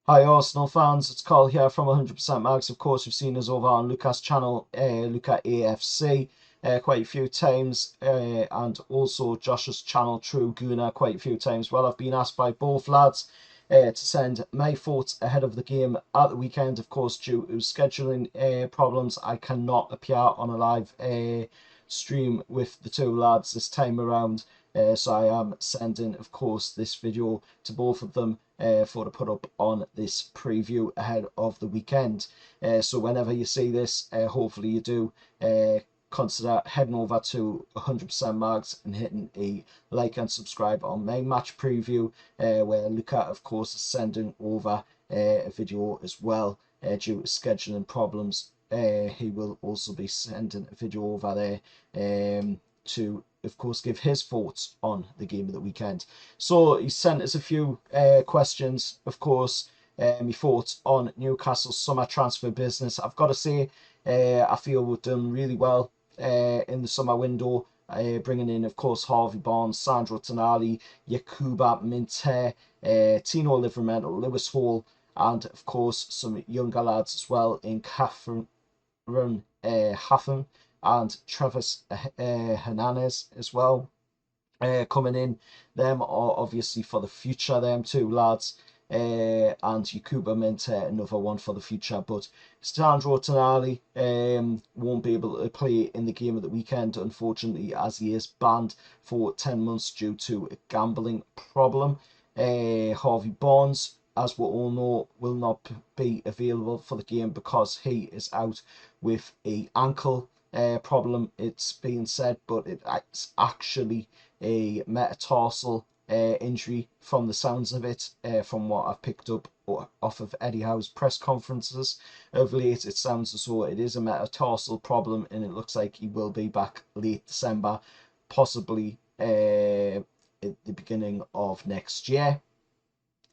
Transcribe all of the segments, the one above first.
Hi Arsenal fans, it's Carl here from 100% Mags. Of course, you've seen us over on Lucas' channel, Luca AFC, quite a few times, and also Josh's channel, True Guna, quite a few times. Well, I've been asked by both lads to send my thoughts ahead of the game at the weekend. Of course, due to scheduling problems, I cannot appear on a live stream with the two lads this time around. So I am sending, of course, this video to both of them for to put up on this preview ahead of the weekend. So whenever you see this, hopefully you do consider heading over to 100% Mags and hitting a like and subscribe on my match preview, where Luca, of course, is sending over a video as well due to scheduling problems. He will also be sending a video over there to, of course, give his thoughts on the game of the weekend. So he sent us a few questions, of course. My thoughts on Newcastle's summer transfer business. I've got to say, I feel we've done really well in the summer window. Bringing in, of course, Harvey Barnes, Sandro Tonali, Yakuba Minte, Tino Livramento, Lewis Hall, and of course some younger lads as well in Catherine Haffen and Travis Hernandez as well coming in. Them are obviously for the future, them two lads. And Yakuba Minte, another one for the future. But Sandro Tonali won't be able to play in the game of the weekend, unfortunately, as he is banned for 10 months due to a gambling problem. Harvey Barnes, as we all know, will not be available for the game because he is out with a ankle problem, it's being said, but it's actually a metatarsal injury from the sounds of it, from what I've picked up off of Eddie Howe's press conferences of late. It sounds as though it is a metatarsal problem, and it looks like he will be back late December, possibly at the beginning of next year.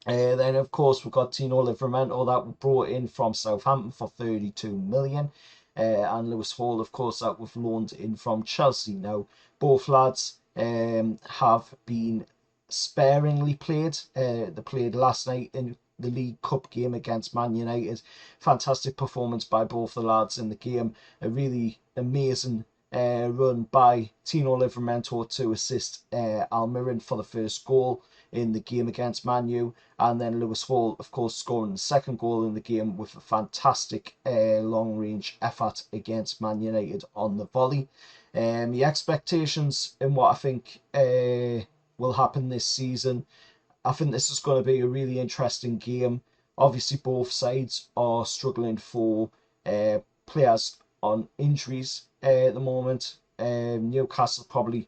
Then, of course, we've got Tino Livramento that we brought in from Southampton for 32 million. And Lewis Hall, of course, that we've loaned in from Chelsea. Now, both lads have been sparingly played. They played last night in the League Cup game against Man United. Fantastic performance by both the lads in the game. A really amazing run by Tino Livramento to assist Almiron for the first goal in the game against Man U, and then Lewis Hall, of course, scoring the second goal in the game with a fantastic long-range effort against Man United on the volley. The expectations in what I think will happen this season, I think this is going to be a really interesting game. Obviously, both sides are struggling for players on injuries at the moment. Newcastle probably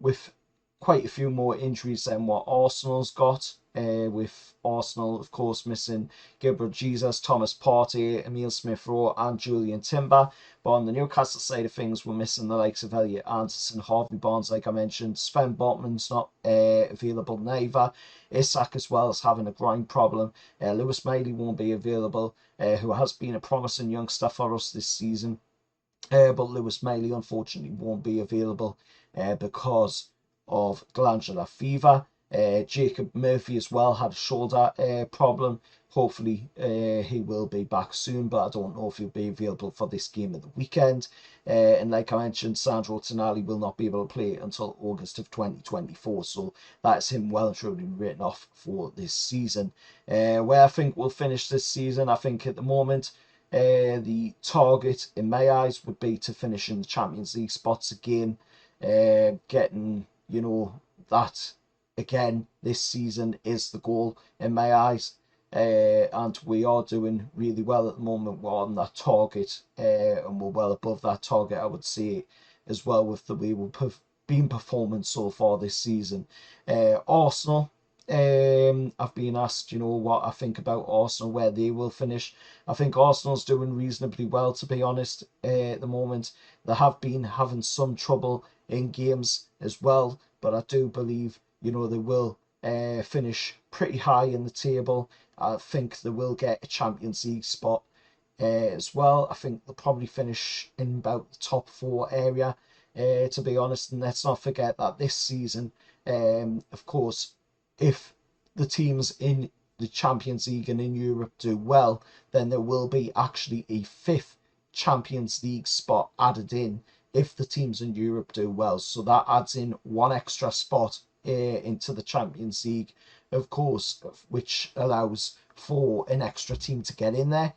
with quite a few more injuries than what Arsenal's got. With Arsenal, of course, missing Gabriel Jesus, Thomas Partey, Emile Smith Rowe, and Julian Timber. But on the Newcastle side of things, we're missing the likes of Elliot Anderson, Harvey Barnes, like I mentioned. Sven Botman's not available neither. Isak as well is having a groin problem. Lewis Miley won't be available, who has been a promising youngster for us this season. But Lewis Miley unfortunately won't be available because of glandular fever. Jacob Murphy as well had a shoulder problem. Hopefully he will be back soon, but I don't know if he'll be available for this game of the weekend. And like I mentioned, Sandro Tonali will not be able to play until August of 2024, so that's him well and truly written off for this season. Where I think we'll finish this season, I think at the moment the target in my eyes would be to finish in the Champions League spots again, getting, that again this season is the goal in my eyes. And we are doing really well at the moment. We're on that target, and we're well above that target, I would say, as well, with the way we've been performing so far this season. Arsenal, I've been asked, what I think about Arsenal, where they will finish. I think Arsenal's doing reasonably well, to be honest, at the moment. They have been having some trouble in games as well, but I do believe, they will finish pretty high in the table. I think they will get a Champions League spot as well. I think they'll probably finish in about the top four area, to be honest. And let's not forget that this season, of course, if the teams in the Champions League and in Europe do well, then there will be actually a fifth Champions League spot added in if the teams in Europe do well. So that adds in one extra spot into the Champions League, of course, which allows for an extra team to get in there.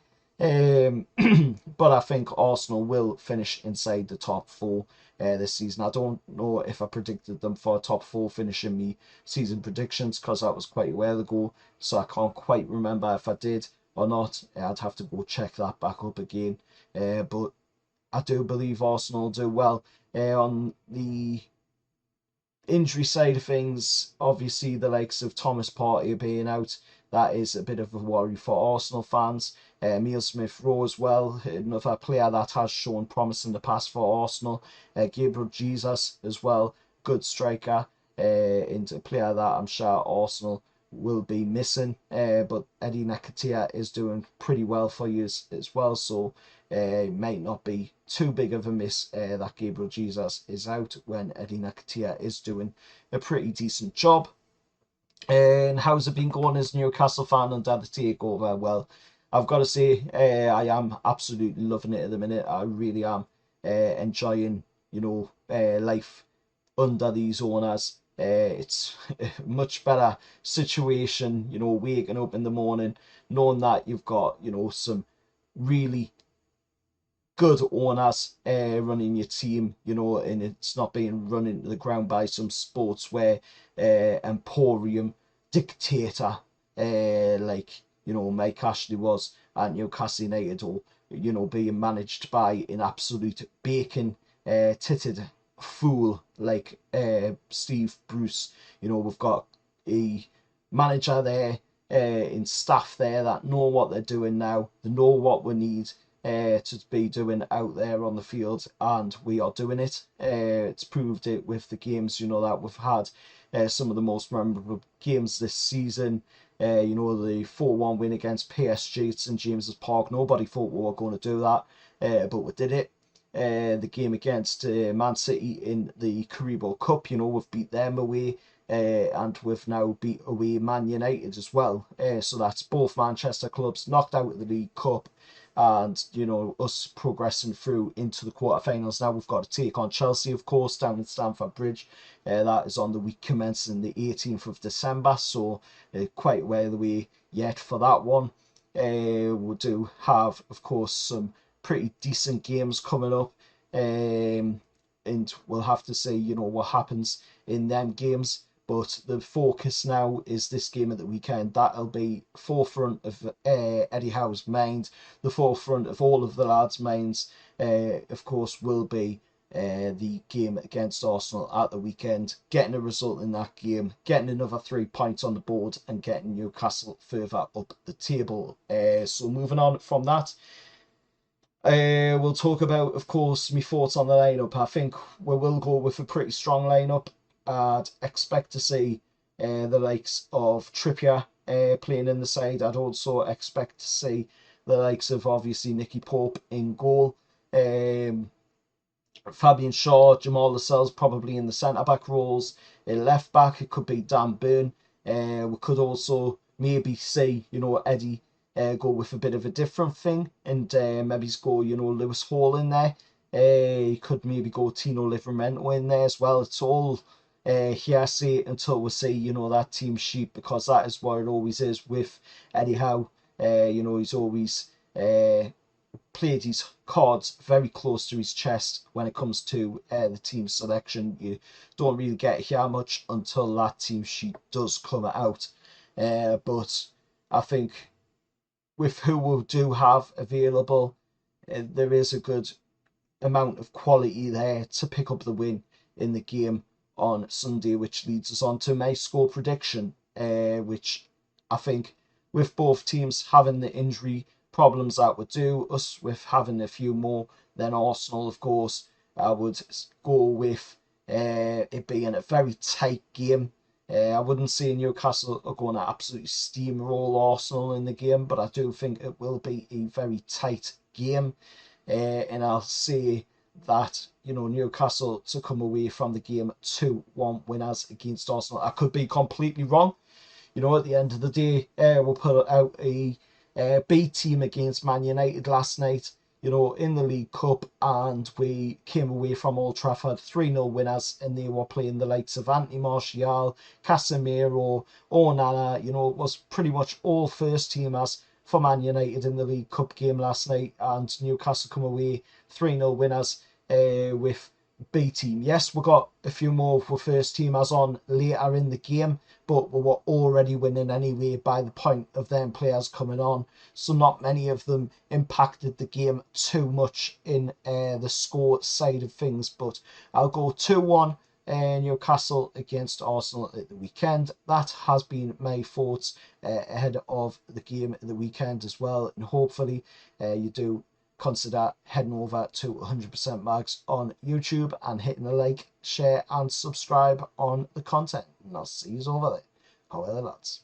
But I think Arsenal will finish inside the top four this season. I don't know if I predicted them for a top four finish in me season predictions because that was quite a while ago, so I can't quite remember if I did or not. I'd have to go check that back up again. But I do believe Arsenal do well. On the injury side of things, obviously the likes of Thomas Partey being out, that is a bit of a worry for Arsenal fans. Emile Smith-Rowe as well, another player that has shown promise in the past for Arsenal. Gabriel Jesus as well, good striker, and a player that I'm sure Arsenal will be missing. But Eddie Nketiah is doing pretty well for you as well, so it might not be too big of a miss that Gabriel Jesus is out when Eddie Nketiah is doing a pretty decent job. And how's it been going as a Newcastle fan under the takeover? Well, I've got to say, I am absolutely loving it at the minute. I really am enjoying, life under these owners. It's a much better situation, waking up in the morning, knowing that you've got, some really good owners running your team, and it's not being run into the ground by some sportswear emporium dictator like Mike Ashley was at Newcastle United, or being managed by an absolute bacon titted fool like Steve Bruce. We've got a manager there and staff there that know what they're doing now. They know what we need to be doing out there on the field, and we are doing it. It's proved it with the games that we've had. Some of the most memorable games this season. The 4-1 win against PSG at St James's Park. Nobody thought we were going to do that, but we did it. The game against Man City in the Carabao Cup, we've beat them away, and we've now beat away Man United as well. So that's both Manchester clubs knocked out of the League Cup, and us progressing through into the quarterfinals. Now we've got to take on Chelsea, of course, down at Stamford Bridge. That is on the week commencing the 18th of December, so quite a way away yet for that one. We do have, of course, some pretty decent games coming up, and we'll have to see what happens in them games. But the focus now is this game at the weekend. That'll be forefront of Eddie Howe's mind. The forefront of all of the lads' minds, of course, will be the game against Arsenal at the weekend. Getting a result in that game, getting another 3 points on the board, and getting Newcastle further up the table. So moving on from that, we'll talk about, of course, my thoughts on the lineup. I think we will go with a pretty strong lineup. I'd expect to see the likes of Trippier playing in the side. I'd also expect to see the likes of, obviously, Nicky Pope in goal. Fabian Shaw, Jamal Lascelles probably in the centre-back roles. In left-back, it could be Dan Burn. We could also maybe see, Eddie go with a bit of a different thing, and maybe go, Lewis Hall in there. He could maybe go Tino Livramento in there as well. It's all hearsay until we see, that team sheet, because that is what it always is with Eddie Howe. He's always played his cards very close to his chest when it comes to the team selection. You don't really get here much until that team sheet does come out. But I think with who we do have available, there is a good amount of quality there to pick up the win in the game on Sunday, which leads us on to my score prediction, which I think with both teams having the injury problems that we do, us with having a few more than Arsenal, of course, I would go with it being a very tight game. I wouldn't say Newcastle are going to absolutely steamroll Arsenal in the game, but I do think it will be a very tight game. And I'll say that, Newcastle to come away from the game 2-1 winners against Arsenal. I could be completely wrong. you know, at the end of the day, we put out a B team against Man United last night, you know, in the League Cup, and we came away from Old Trafford 3-0 winners, and they were playing the likes of Anthony Martial, Casemiro, Onana. You know, it was pretty much all first teamers for Man United in the League Cup game last night, and Newcastle come away 3-0 winners with B team. Yes, we got a few more for first teamers on later in the game, but we were already winning anyway by the point of them players coming on. So not many of them impacted the game too much in the score side of things. But I'll go 2-1 Newcastle against Arsenal at the weekend. That has been my thoughts ahead of the game at the weekend as well. And hopefully you do consider heading over to 100% Mags on YouTube and hitting a like, share, and subscribe on the content. And I'll see you over there. However, lads.